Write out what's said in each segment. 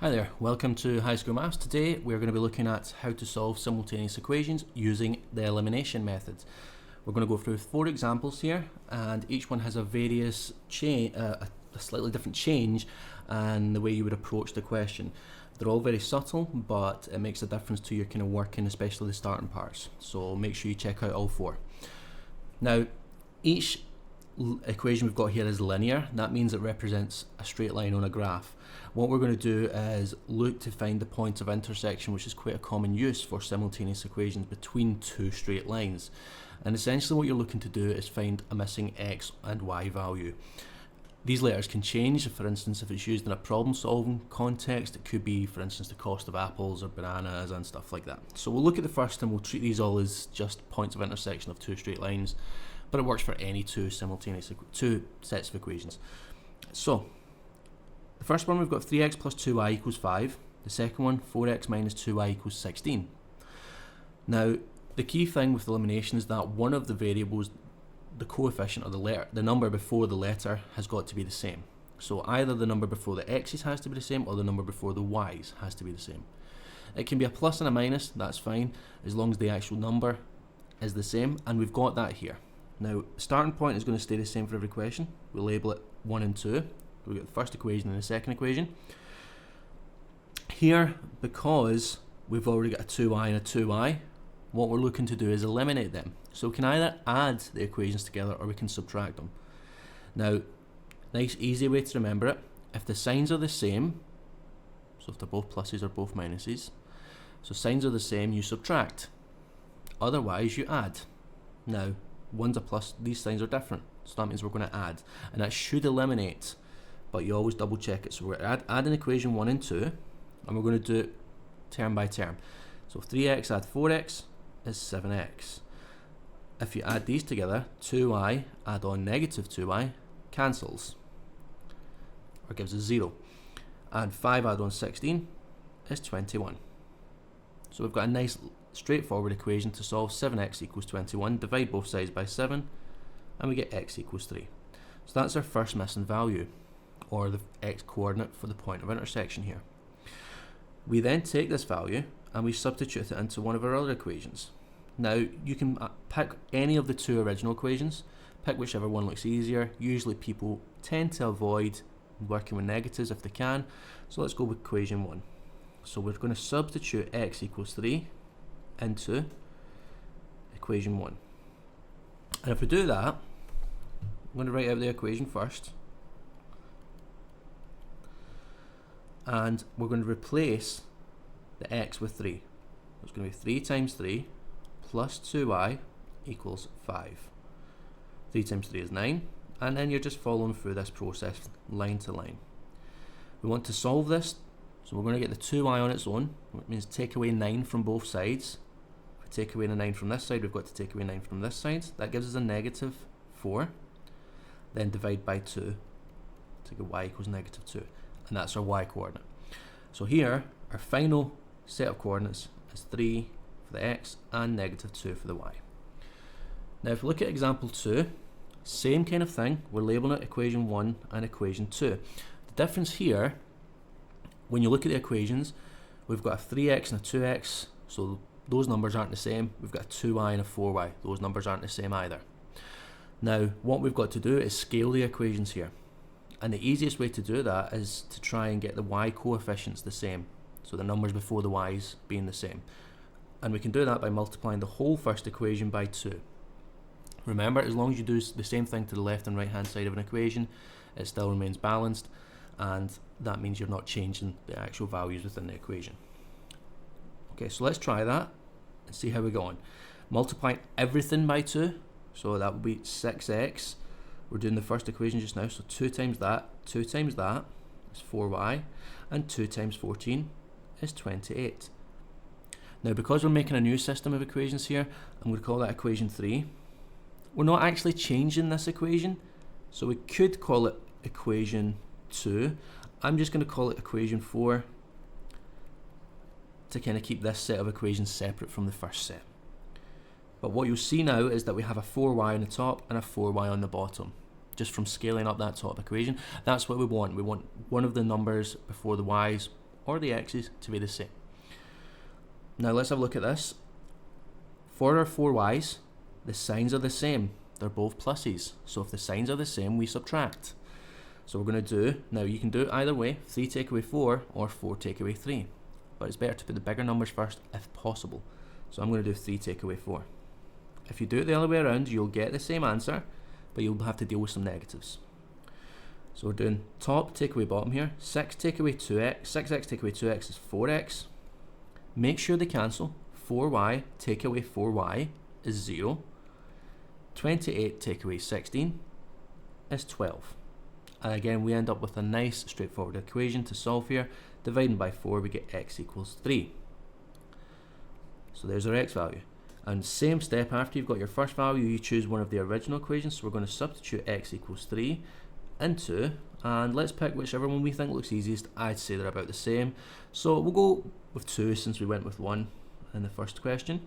Hi there, welcome to High School Maths. Today we're going to be looking at how to solve simultaneous equations using the elimination methods. We're going to go through 4 examples here, and each one has a slightly different change and the way you would approach the question. They're all very subtle, but it makes a difference to your kind of working, especially the starting parts. So make sure you check out all 4. Now, each equation we've got here is linear. That means it represents a straight line on a graph. What we're going to do is look to find the point of intersection, which is quite a common use for simultaneous equations between 2 straight lines. And essentially what you're looking to do is find a missing x and y value. These letters can change. For instance, if it's used in a problem-solving context, it could be, for instance, the cost of apples or bananas and stuff like that. So we'll look at the first and we'll treat these all as just points of intersection of 2 straight lines, but it works for any 2 sets of equations. So the first one, we've got 3x plus 2y equals 5. The second one, 4x minus 2y equals 16. Now, the key thing with elimination is that one of the variables, the coefficient or the number before the letter, has got to be the same. So either the number before the x's has to be the same, or the number before the y's has to be the same. It can be a plus and a minus, that's fine, as long as the actual number is the same, and we've got that here. Now, the starting point is going to stay the same for every question. We'll label it 1 and 2. We've got the first equation and the second equation. Here, because we've already got a 2y and a 2y, what we're looking to do is eliminate them. So we can either add the equations together or we can subtract them. Now, nice easy way to remember it, if the signs are the same, so if they're both pluses or both minuses, so signs are the same, you subtract. Otherwise, you add. Now, one's a plus, these signs are different, so that means we're going to add. And that should eliminate, but you always double check it. So we're going to add an equation 1 and 2, and we're going to do it term by term. So 3x add 4x is 7x. If you add these together, 2y add on negative 2y cancels, or gives us 0. And 5 add on 16 is 21. So we've got a nice straightforward equation to solve. 7x equals 21. Divide both sides by 7, and we get x equals 3. So that's our first missing value, or the x coordinate for the point of intersection here. We then take this value and we substitute it into one of our other equations. Now, you can pick any of the 2 original equations, pick whichever one looks easier. Usually people tend to avoid working with negatives if they can, so let's go with equation 1. So we're going to substitute x equals 3 into equation 1. And if we do that, I'm going to write out the equation first, and we're going to replace the x with 3. It's going to be 3 times 3 plus 2y equals 5. 3 times 3 is 9, and then you're just following through this process line to line. We want to solve this, so we're going to get the 2y on its own, which means take away 9 from both sides. If we take away the 9 from this side, we've got to take away 9 from this side. That gives us a negative 4. Then divide by 2 to get y equals negative 2, and that's our y coordinate. So here, our final set of coordinates is 3 for the x and negative 2 for the y. Now if we look at example 2, same kind of thing, we're labeling it equation 1 and equation 2. The difference here, when you look at the equations, we've got a 3x and a 2x, so those numbers aren't the same. We've got a 2y and a 4y, those numbers aren't the same either. Now what we've got to do is scale the equations here, and the easiest way to do that is to try and get the y coefficients the same, so the numbers before the y's being the same. And we can do that by multiplying the whole first equation by 2. Remember, as long as you do the same thing to the left and right hand side of an equation, it still remains balanced, and that means you're not changing the actual values within the equation. Okay, so let's try that and see how we go on. Multiplying everything by 2, so that will be 6x. We're doing the first equation just now, so 2 times that is 4y, and 2 times 14 is 28. Now, because we're making a new system of equations here, I'm going to call that equation 3. We're not actually changing this equation, so we could call it equation 2. I'm just going to call it equation 4 to kind of keep this set of equations separate from the first set. But what you'll see now is that we have a 4y on the top and a 4y on the bottom. just from scaling up that top equation. That's what we want. We want one of the numbers before the y's or the x's to be the same. Now let's have a look at this. For our 4y's, the signs are the same. They're both pluses. So if the signs are the same, we subtract. So we're going to do, now you can do it either way, 3 take away 4 or 4 take away 3. But it's better to put the bigger numbers first if possible. So I'm going to do 3 take away 4. If you do it the other way around, you'll get the same answer, but you'll have to deal with some negatives. So we're doing top take away bottom here. 6 take away 2x, 6x take away 2x is 4x. Make sure they cancel. 4y take away 4y is 0. 28 take away 16 is 12. And again, we end up with a nice straightforward equation to solve here. Dividing by 4, we get x equals 3. So there's our x value. And same step, after you've got your first value, you choose one of the original equations. So we're going to substitute x equals 3 into, and let's pick whichever one we think looks easiest. I'd say they're about the same. So we'll go with 2 since we went with 1 in the first question.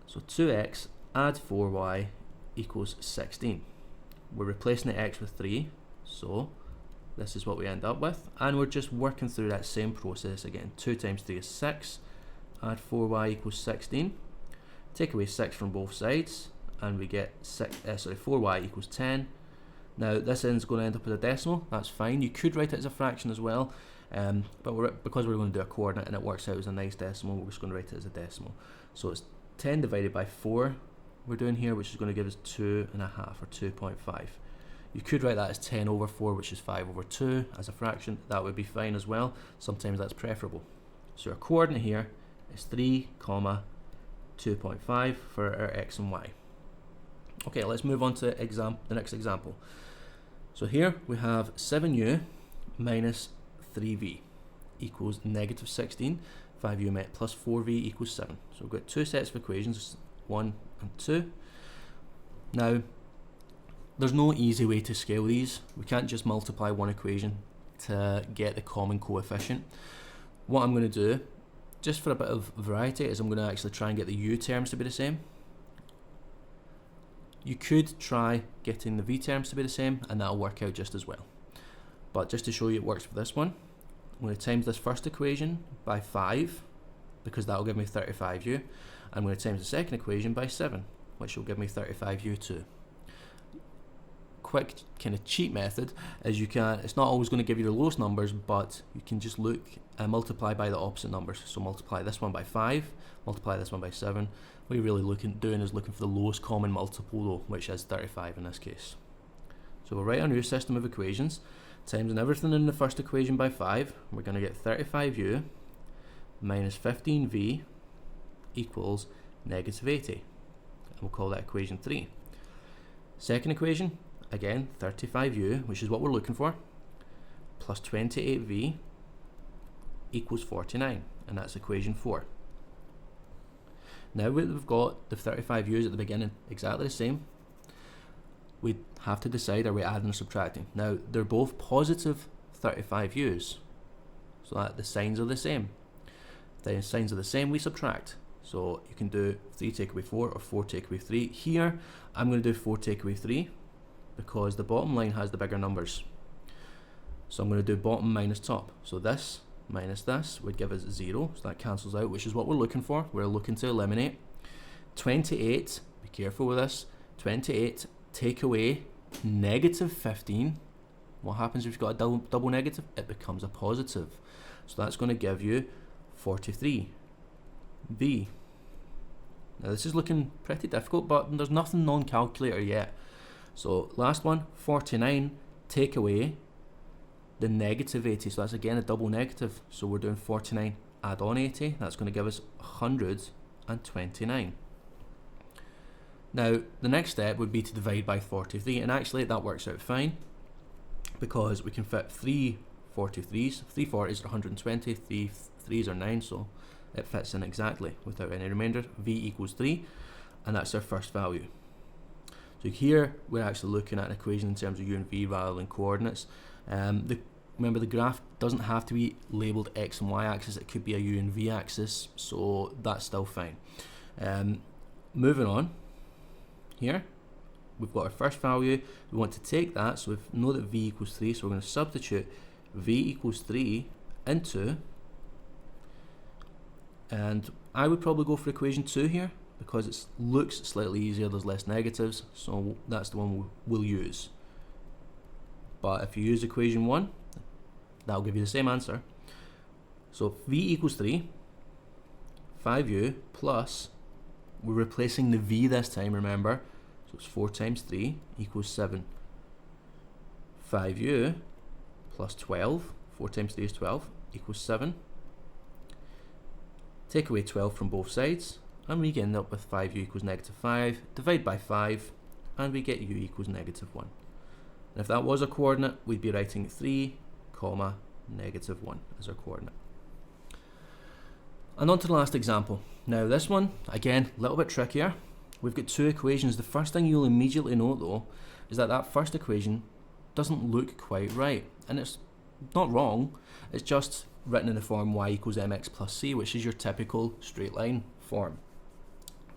So 2x add 4y equals 16. We're replacing the x with 3, so this is what we end up with, and we're just working through that same process again. 2 times 3 is 6, add 4y equals 16, take away 6 from both sides, and we get 4y equals 10. Now this is going to end up as a decimal. That's fine. You could write it as a fraction as well, but because we're going to do a coordinate and it works out as a nice decimal, we're just going to write it as a decimal. So it's 10 divided by 4 we're doing here, which is going to give us 2.5 or 2.5. You could write that as 10 over 4, which is 5 over 2 as a fraction. That would be fine as well. Sometimes that's preferable. So our coordinate here is 3, 2.5 for our x and y. Okay, let's move on to the next example. So here we have 7u minus 3v equals negative 16. 5u plus 4v equals 7. So we've got two sets of equations, 1 and 2. Now, there's no easy way to scale these. We can't just multiply one equation to get the common coefficient. What I'm going to do, just for a bit of variety, is I'm going to actually try and get the u terms to be the same. You could try getting the v terms to be the same, and that'll work out just as well. But just to show you it works for this one, I'm going to times this first equation by 5, because that'll give me 35u. I'm going to times the second equation by 7, which will give me 35u too. Quick kind of cheat method is it's not always going to give you the lowest numbers, but you can just look and multiply by the opposite numbers. So multiply this one by 5, multiply this one by 7. What you're really doing is looking for the lowest common multiple though, which is 35 in this case. So we'll write our new system of equations, times everything in the first equation by 5. We're going to get 35u minus 15v equals negative 80. And we'll call that equation 3. Second equation, again 35u, which is what we're looking for, plus 28v equals 49, and that's equation 4. Now we've got the 35u's at the beginning exactly the same. We have to decide, are we adding or subtracting? Now they're both positive 35u's, so that the signs are the same. The signs are the same, we subtract. So you can do 3 take away 4 or 4 take away 3. Here I'm going to do 4 take away 3 because the bottom line has the bigger numbers. So I'm going to do bottom minus top. So this minus this would give us 0, so that cancels out, which is what we're looking for. We're looking to eliminate. 28, be careful with this, 28 take away negative 15. What happens if you've got a double negative? It becomes a positive. So that's going to give you 43v. Now this is looking pretty difficult, but there's nothing non-calculator yet. So last one, 49 take away the negative 80, so that's again a double negative, so we're doing 49 add on 80, that's going to give us 129. Now the next step would be to divide by 43, and actually that works out fine because we can fit 3 43s, 3 40s are 120, 3 3s are 9, so it fits in exactly without any remainder. V equals 3, and that's our first value. So here we're actually looking at an equation in terms of u and v rather than coordinates. Remember, the graph doesn't have to be labelled x and y axis, it could be a u and v axis, so that's still fine. Moving on, here we've got our first value. We want to take that, so we know that v equals 3, so we're going to substitute v equals 3 into, and I would probably go for equation 2 here because it looks slightly easier, there's less negatives, so that's the one we'll use. But if you use equation 1, that'll give you the same answer. So v equals 3, 5u plus, we're replacing the v this time, remember, so it's 4 times 3 equals 7. 5u plus 12, 4 times 3 is 12, equals 7. Take away 12 from both sides, and we end up with 5u equals negative 5, divide by 5, and we get u equals negative 1. And if that was a coordinate, we'd be writing 3, comma, negative 1 as our coordinate. And on to the last example. Now this one, again, a little bit trickier. We've got two equations. The first thing you'll immediately note though, is that that first equation doesn't look quite right. And it's not wrong, it's just written in the form y equals mx plus c, which is your typical straight line form.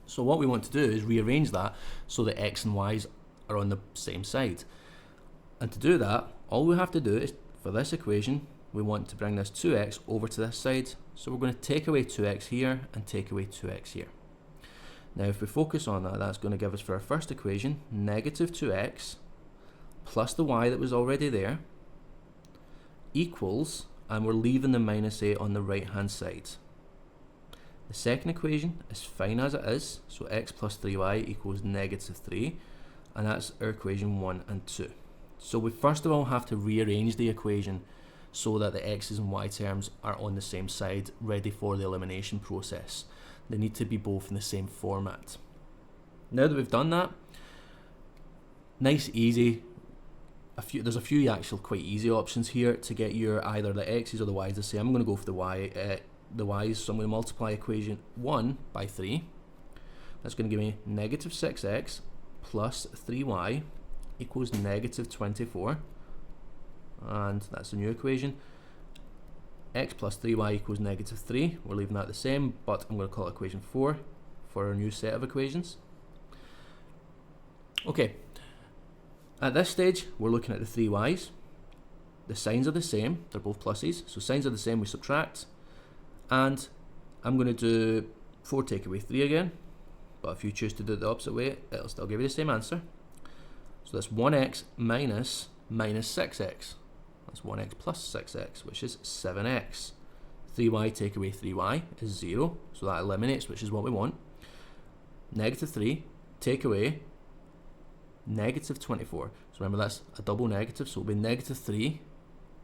So what we want to do is rearrange that so that x and y's are on the same side. And to do that, all we have to do is, for this equation, we want to bring this 2x over to this side. So we're going to take away 2x here and take away 2x here. Now if we focus on that, that's going to give us for our first equation, negative 2x plus the y that was already there equals, and we're leaving the minus 8 on the right hand side. The second equation is fine as it is, so x plus 3y equals negative 3, and that's our equation 1 and 2. So we first of all have to rearrange the equation so that the x's and y terms are on the same side, ready for the elimination process. They need to be both in the same format. Now that we've done that, nice, easy, there's a few actual quite easy options here to get your either the x's or the y's the same. I'm going to go for the y's, so I'm going to multiply equation 1 by 3. That's going to give me negative 6x plus 3y equals negative 24, and that's the new equation. X plus 3y equals negative 3, we're leaving that the same, but I'm going to call it equation 4 for our new set of equations. Okay, at this stage we're looking at the three y's. The signs are the same, they're both pluses, so signs are the same, we subtract, and I'm going to do 4 take away 3 again, but if you choose to do it the opposite way, it'll still give you the same answer. So that's 1x minus 6x. That's 1x plus 6x, which is 7x. 3y take away 3y is 0, so that eliminates, which is what we want. Negative 3 take away negative 24. So remember that's a double negative, so it'll be negative 3.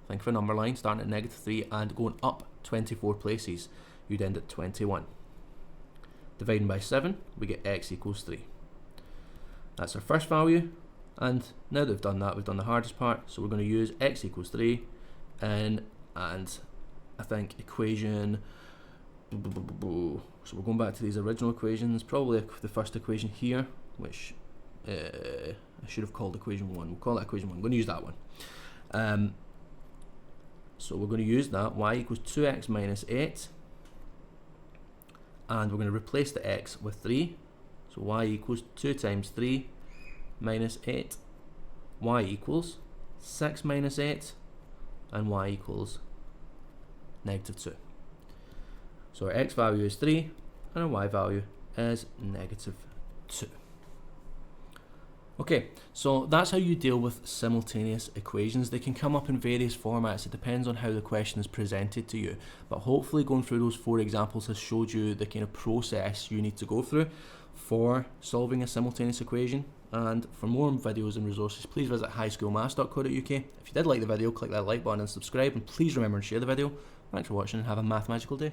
Think of a number line starting at negative 3 and going up 24 places. You'd end at 21. Dividing by 7, we get x equals 3. That's our first value. And now that we've done that, we've done the hardest part, so we're going to use x equals 3 and I think equation, so we're going back to these original equations, probably the first equation here, which I should have called equation 1, we'll call that equation 1, I'm going to use that one. So we're going to use that, y equals 2x minus 8, and we're going to replace the x with 3, so y equals 2 times 3 minus 8, y equals 6 minus 8, and y equals negative 2. So our x value is 3 and our y value is negative 2. Okay, so that's how you deal with simultaneous equations. They can come up in various formats, it depends on how the question is presented to you, but hopefully going through those 4 examples has showed you the kind of process you need to go through for solving a simultaneous equation. And for more videos and resources, please visit highschoolmaths.co.uk. If you did like the video, click that like button and subscribe, and please remember to share the video. Thanks for watching and have a math magical day.